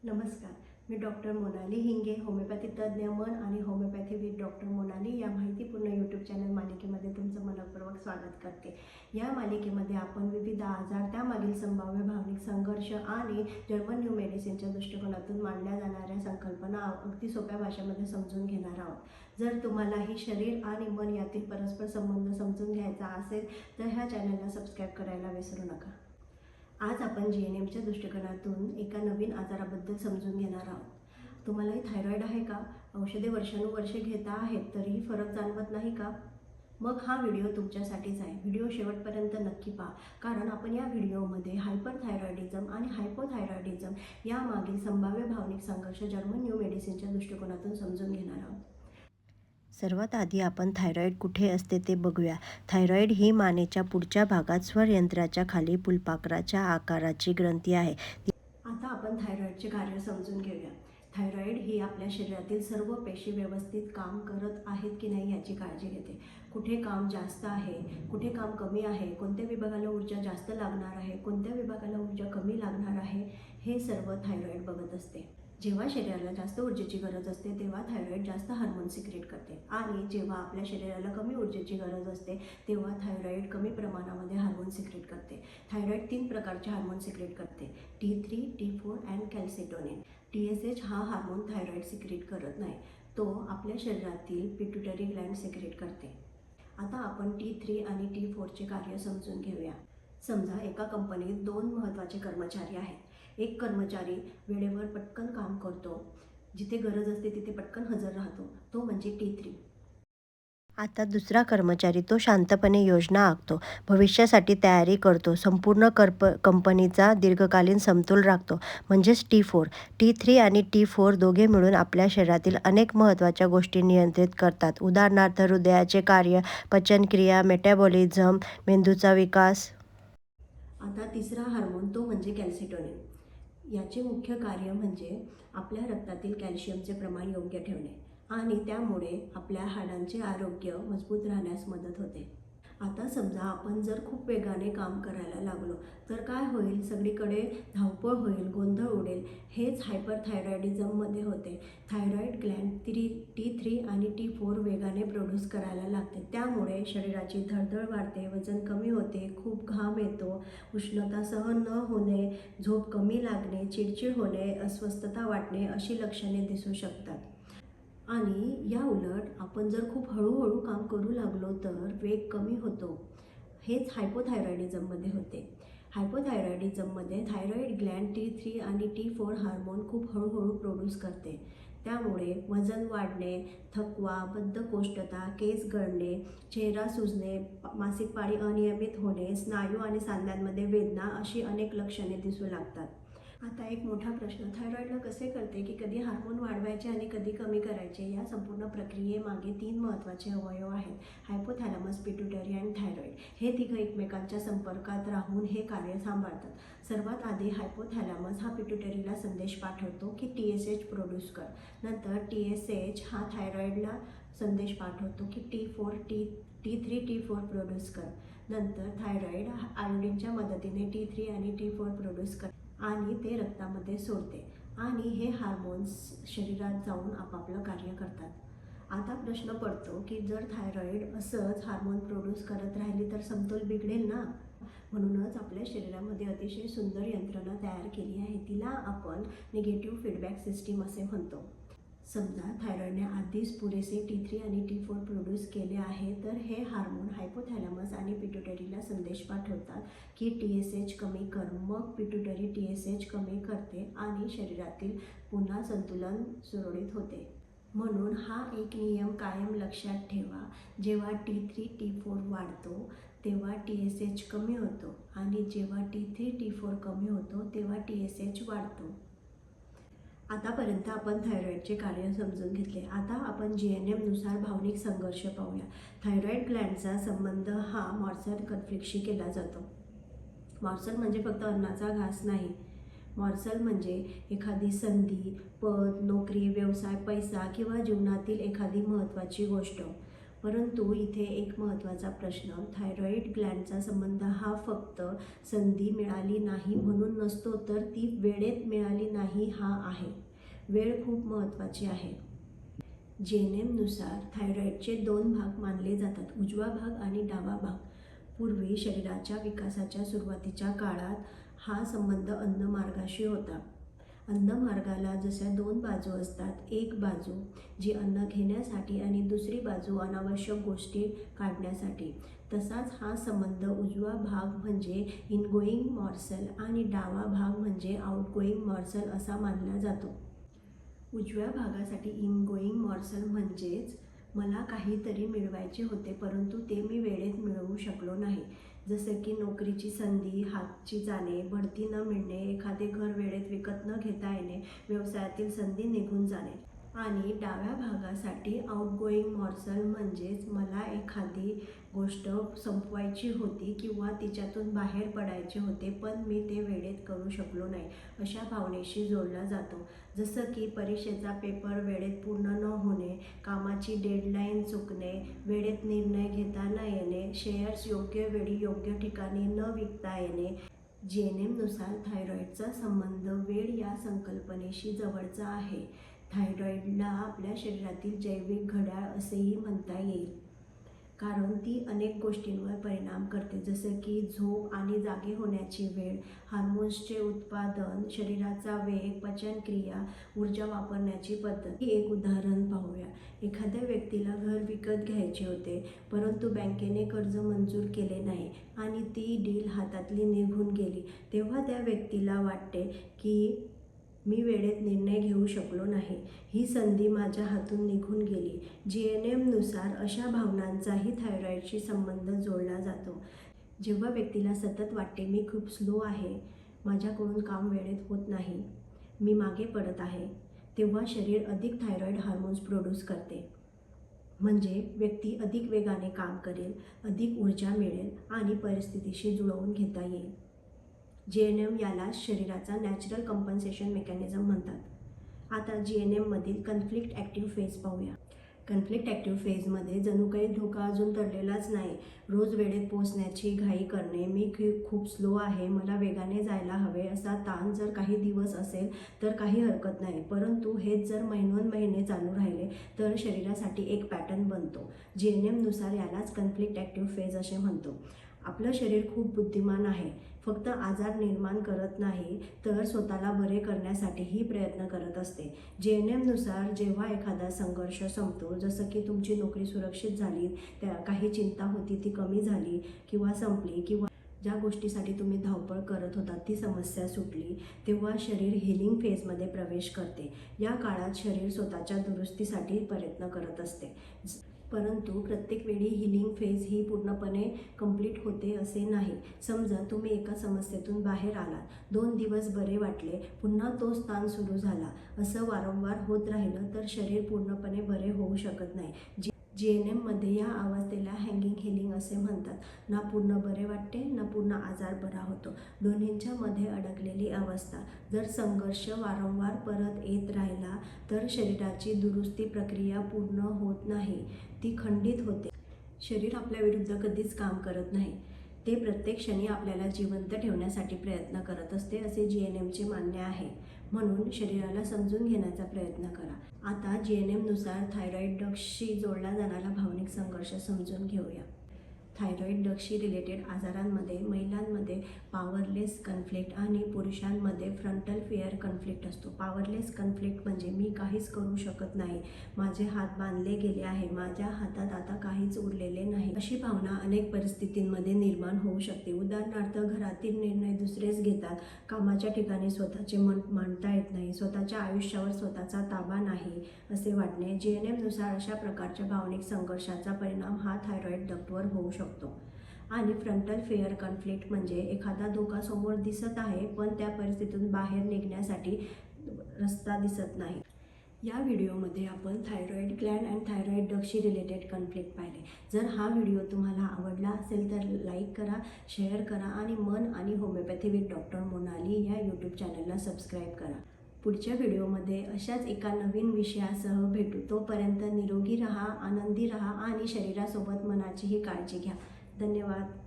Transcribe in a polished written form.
नमस्कार. मी doctor Monali Hinge, homeopathy तज्ज्ञ, मन आणि होमिओपॅथी विथ डॉक्टर मोनाली या माहितीपूर्ण यूट्यूब चॅनल मालिकेमध्ये तुमचं मनःपूर्वक स्वागत करते. या मालिकेमध्ये आपण विविध आजार, त्यामागील संभाव्य भावनिक संघर्ष आणि जर्मन न्यू मेडिसिनच्या दृष्टिकोनातून मांडल्या जाणाऱ्या संकल्पना अगदी सोप्या भाषेमध्ये समजून घेणार आहोत. जर तुम्हालाही शरीर आणि मन यातील परस्पर संबंध समजून घ्यायचा असेल तर ह्या चॅनलला सबस्क्राईब करायला विसरू नका. आज आपण GNMच्या दृष्टिकोनातून एका नवीन आजाराबद्दल समजून घेणार आहोत. तुम्हालाही थायरॉईड आहे का? औषधे वर्षानुवर्षे घेता आहेत तरीही फरक जाणवत नाही का? मग हा व्हिडिओ तुमच्यासाठीच आहे. व्हिडिओ शेवटपर्यंत नक्की पहा, कारण आपण या व्हिडिओमध्ये हायपरथायरॉइडिझम आणि हायपोथायरॉइडिझम यामागील संभाव्य भावनिक संघर्ष जर्मन न्यू मेडिसिनच्या दृष्टिकोनातून समजून घेणार आहोत. सर्वात आधी आपण थायरॉईड कुठे असते ते बघूया. थायरॉईड ही मानेच्या पुढच्या भागात स्वरयंत्राच्या खाली फुलपाखराच्या आकाराची ग्रंथी आहे. आता आपण थायरॉईडचे कार्य समजून घेऊया. थायरॉईड ही आपल्या शरीरातील सर्व पेशी व्यवस्थित काम करत आहेत की नाही याची काळजी घेते. कुठे काम जास्त आहे, कुठे काम कमी आहे, कोणत्या विभागाला ऊर्जा जास्त लागणार आहे, कोणत्या विभागाला ऊर्जा कमी लागणार आहे, हे सर्व थायरॉईड बघत असते. जेव्हा शरीराला जास्त ऊर्जेची गरज असते तेव्हा थायरॉईड जास्त हार्मोन सिक्रेट करते आणि जेव्हा आपल्या शरीराला कमी ऊर्जेची गरज असते तेव्हा थायरॉईड कमी प्रमाणामध्ये हार्मोन सिक्रेट करते. थायरॉईड 3 प्रकारचे हार्मोन सिक्रेट करते: T3, T4 अँड कॅल्सिटोनिन. TSH हा हार्मोन थायरॉईड सिक्रेट करत नाही, तो आपल्या शरीरातील पिट्युटरी ग्लँड सिक्रेट करते. आता आपण T3 आणि T4चे कार्य समजून घेऊया. समजा एका कंपनीत 2 महत्त्वाचे कर्मचारी आहेत. एक कर्मचारी वेळेवर पटकन काम करतो, जिथे गरज असते तिथे पटकन हजर राहतो, तो म्हणजे T3. आता दुसरा कर्मचारी तो शांतपणे योजना आखतो, भविष्यासाठी तयारी करतो, संपूर्ण कंपनीचा दीर्घकालीन समतोल राखतो, म्हणजेच T4. T3 आणि T4 दोघे मिळून आपल्या शरीरातील अनेक महत्त्वाच्या गोष्टी नियंत्रित करतात. उदाहरणार्थ हृदयाचे कार्य, पचनक्रिया, मेटाबॉलिझम, मेंदूचा विकास. आता तिसरा हार्मोन तो म्हणजे कॅल्सिटोनिन. याचे मुख्य कार्य म्हणजे आपल्या रक्तातील कॅल्शियमचे प्रमाण योग्य ठेवणे आणि त्यामुळे आपल्या हाडांचे आरोग्य मजबूत राहण्यास मदत होते. आता समजा आपण जर खूप वेगाने काम करायला लागलो तर काय होईल? सगळीकडे धावपळ होईल, गोंधळ उडेल. हेच हायपरथायरॉइडिझममध्ये होते. थायरॉईड ग्लँड T3 आणि T4 वेगाने प्रोड्यूस करायला लागते. त्यामुळे शरीराची धडधड वाढते, वजन कमी होते, खूप घाम येतो, उष्णता सहन न होणे, झोप कमी लागणे, चिडचिड होणे, अस्वस्थता वाटणे अशी लक्षणे दिसू शकतात. आणि या उलट आपण जर खूप हळूहळू काम करू लागलो तर वेग कमी होतो. हेच हायपोथायरॉइडिझममध्ये होते. हायपोथायरॉइडिझममध्ये थायरॉईड ग्लँड T3 आणि T4 हार्मोन खूप हळूहळू प्रोड्यूस करते. त्यामुळे वजन वाढणे, थकवा, बद्धकोष्ठता, केस गळणे, चेहरा सुजणे, मासिक पाळी अनियमित होणे, स्नायू आणि सांध्यांमध्ये वेदना अशी अनेक लक्षणे दिसू लागतात. आता एक मोठा प्रश्न, थायरॉईडला कसे कळते की कधी हार्मोन वाढवायचे आणि कधी कमी करायचे? या संपूर्ण प्रक्रियेमागे 3 महत्त्वाचे अवयव आहेत: हायपोथॅलॅमस, पिट्युटरी आणि थायरॉईड. हे तिघं एकमेकांच्या संपर्कात राहून हे कार्य सांभाळतात. सर्वात आधी हायपोथॅलॅमस हा पिट्युटरीला संदेश पाठवतो की TSH प्रोड्यूस कर. नंतर TSH हा थायरॉईडला संदेश पाठवतो की T3, T4 प्रोड्यूस कर. नंतर थायरॉईड आयोडीनच्या मदतीने T3 आणि T4 प्रोड्यूस कर आणि ते रक्तामध्ये सोडते आणि हे हार्मोन्स शरीरात जाऊन आपापलं कार्य करतात. आता प्रश्न पडतो की जर थायरॉईड असंच हार्मोन प्रोड्यूस करत राहिली तर समतोल बिघडेल ना? म्हणूनच आपल्या शरीरामध्ये अतिशय सुंदर यंत्रणा तयार केली आहे. तिला आपण निगेटिव्ह फीडबॅक सिस्टीम असे म्हणतो. समजा थायरॉईडने आधीच पुरेसे T3 आणि T4 प्रोड्यूस केले आहे तर हे हार्मोन हायपोथॅलॅमस आणि पिट्युटरीला संदेश पाठवतात की TSH कमी कर. मग पिट्युटरी TSH कमी करते आणि शरीरातील पुन्हा संतुलन सुरळीत होते. म्हणून हा एक नियम कायम लक्षात ठेवा: जेव्हा T3, T4 वाढतो तेव्हा TSH कमी होतो आणि जेव्हा T3, T4 कमी होतो तेव्हा TSH वाढतो. आतापर्यंत आपण थायरॉईडचे कार्य समजून घेतले. आता आपण GNM नुसार भावनिक संघर्ष पाहूया. थायरॉईड ग्लँडचा संबंध हा मॉर्सल कन्फ्लिक्टशी केला जातो. मॉर्सल म्हणजे फक्त अन्नाचा घास नाही. मॉर्सल म्हणजे एखादी संधी, पद, नोकरी, व्यवसाय, पैसा किंवा जीवनातील एखादी महत्त्वाची गोष्ट. परंतु इथे एक महत्त्वाचा प्रश्न, थायरॉईड ग्लॅन्डचा संबंध हा फक्त संधी मिळाली नाही म्हणून नसतो, तर ती वेळेत मिळाली नाही हा आहे. वेळ खूप महत्त्वाची आहे. JNM-नुसार थायरॉईडचे 2 भाग मानले जातात, उजवा भाग आणि डावा भाग. पूर्वी शरीराच्या विकासाच्या सुरुवातीच्या काळात हा संबंध अन्नमार्गाशी होता. अन्नमार्गाला जशा 2 बाजू असतात, एक बाजू जी अन्न घेण्यासाठी आणि दुसरी बाजू अनावश्यक गोष्टी काढण्यासाठी, तसाच हा संबंध उजवा भाग म्हणजे इनगोईंग मॉर्सल आणि डावा भाग म्हणजे आउटगोईंग मॉर्सल असा मानला जातो. उजव्या भागासाठी इनगोईंग मॉर्सल म्हणजेच मला काहीतरी मिळवायचे होते परंतु ते मी वेळेत मिळवू शकलो नाही, जसं की नोकरीची संधी हातची जाणे, बढती न मिळणे, एखादे घर वेळेत विकत न घेता येणे, व्यवसायातील संधी निघून जाणे. आणि डाव्या भागासाठी आउटगोईंग मॉर्सल म्हणजेच मला एखादी गोष्ट संपवायची होती किंवा तिच्यातून बाहेर पडायचे होते पण मी ते वेळेत करू शकलो नाही, अशा भावनेशी जोडला जातो. जसं की परीक्षेचा पेपर वेळेत पूर्ण न होणे, कामाची डेडलाईन चुकणे, वेळेत निर्णय घेता न येणे, शेअर्स योग्य वेळी योग्य ठिकाणी न विकता येणे. JNM-नुसार थायरॉईडचा संबंध वेळ या संकल्पनेशी जवळचा आहे. थायरॉईडला आपल्या शरीरातील जैविक घड्याळ असेही म्हणता येईल, कारण ती अनेक गोष्टींवर परिणाम करते, जसं की झोप आणि जागे होण्याची वेळ, हार्मोन्सचे उत्पादन, शरीराचा वेग, पचनक्रिया, ऊर्जा वापरण्याची पद्धत. ही एक उदाहरण पाहूया. एखाद्या व्यक्तीला घर विकत घ्यायचे होते परंतु बँकेने कर्ज मंजूर केले नाही आणि ती डील हातातली निघून गेली. तेव्हा त्या व्यक्तीला वाटते की मी वेळेत निर्णय घेऊ शकलो नाही, ही संधी माझ्या हातून निघून गेली. JNM-नुसार अशा भावनांचाही थायरॉईडशी संबंध जोडला जातो. जेव्हा व्यक्तीला सतत वाटते मी खूप स्लो आहे, माझ्याकडून काम वेळेत होत नाही, मी मागे पडत आहे, तेव्हा शरीर अधिक थायरॉईड हार्मोन्स प्रोड्यूस करते. म्हणजे व्यक्ती अधिक वेगाने काम करेल, अधिक ऊर्जा मिळेल आणि परिस्थितीशी जुळवून घेता येईल. JNM याला शरीराचा नॅचरल कंपन्सेशन मेकॅनिझम म्हणतात. आता JNM-मधील कन्फ्लिक्ट ॲक्टिव्ह फेज पाहूया. कन्फ्लिक्ट ॲक्टिव्ह फेजमध्ये जणू काही धोका अजून टळलेलाच नाही. रोज वेळेत पोहोचण्याची घाई करणे, मी खूप स्लो आहे, मला वेगाने जायला हवे असा ताण जर काही दिवस असेल तर काही हरकत नाही, परंतु हेच जर महिनोन्महिने चालू राहिले तर शरीरासाठी एक पॅटर्न बनतो. JNM-नुसार यालाच कन्फ्लिक्ट ॲक्टिव्ह फेज असे म्हणतो. आपलं शरीर खूप बुद्धिमान आहे, फक्त आजार निर्माण करत नाही तर स्वतःला बरे करण्यासाठीही प्रयत्न करत असते. JNM-नुसार जेव्हा एखादा संघर्ष संपतो, जसं की तुमची नोकरी सुरक्षित झाली, त्या काही चिंता होती ती कमी झाली किंवा संपली, किंवा ज्या गोष्टीसाठी तुम्ही धावपळ करत होता ती समस्या सुटली, तेव्हा शरीर हिलिंग फेजमध्ये प्रवेश करते. या काळात शरीर स्वतःच्या दुरुस्तीसाठी प्रयत्न करत असते. परंतु प्रत्येक वेळी हिलिंग फेज ही पूर्णपणे कंप्लीट होते असे नाही. समजा तुम्ही एका समस्येतून बाहेर आलात, 2 दिवस बरे वाटले, पुन्हा तोच ताण सुरू झाला, असं वारंवार होत राहिलं तर शरीर पूर्णपणे बरे होऊ शकत नाही. JNM-मध्ये या अवस्थेला हँगिंग हिलिंग असे म्हणतात. ना पूर्ण बरे वाटते ना पूर्ण आजार बरा होतो, दोन्हींच्या मध्ये अडकलेली अवस्था. जर संघर्ष वारंवार परत येत राहिला तर शरीराची दुरुस्ती प्रक्रिया पूर्ण होत नाही, ती खंडित होते. शरीर आपल्या विरुद्ध कधीच काम करत नाही, ते प्रत्येक क्षणी आपल्याला जिवंत ठेवण्यासाठी प्रयत्न करत असते असे JNM-चे मानणे आहे. म्हणून शरीराला समजून घेण्याचा प्रयत्न करा. आता JNM-नुसार थायरॉईड ड्रग्सशी जोडला जाणारा भावनिक संघर्ष समजून घेऊया. थायरॉईड ड्रग्सशी रिलेटेड आजारांमध्ये महिलांमध्ये पॉवरलेस कन्फ्लिक्ट आणि पुरुषांमध्ये फ्रंटल फेअर कन्फ्लिक्ट असतो. पॉवरलेस कन्फ्लिक्ट म्हणजे मी काहीच करू शकत नाही, माझे हात बांधले गेले आहे, माझ्या हातात आता काहीच उरलेले नाही, अशी भावना अनेक परिस्थितींमध्ये निर्माण होऊ शकते. उदाहरणार्थ, घरातील निर्णय दुसरेच घेतात, कामाच्या ठिकाणी स्वतःचे मत मांडता येत नाही, स्वतःच्या आयुष्यावर स्वतःचा ताबा नाही असे वाटणे. JNM-नुसार अशा प्रकारच्या भावनिक संघर्षाचा परिणाम हा थायरॉईड डक्टवर होऊ शकतो. आणि फ्रंटल फेअर कन्फ्लिक्ट म्हणजे एखादा धोका समोर दिसत आहे पण त्या परिस्थितीतून बाहेर निघण्यासाठी रस्ता दिसत नाही. या व्हिडिओमध्ये आपण थायरॉईड ग्लॅन्ड आणि थायरॉईड ड्रग्सशी रिलेटेड कन्फ्लिक्ट पाहिले. जर हा व्हिडिओ तुम्हाला आवडला असेल तर लाईक करा, शेअर करा आणि मन आणि होमिओपॅथी विथ डॉक्टर मोनाली या यूट्यूब चॅनलला सबस्क्राईब करा. पुढच्या व्हिडिओमध्ये अशाच एका नवीन विषयासह भेटू. तोपर्यंत निरोगी राहा, आनंदी राहा आणि शरीरासोबत मनाचीही काळजी घ्या. धन्यवाद.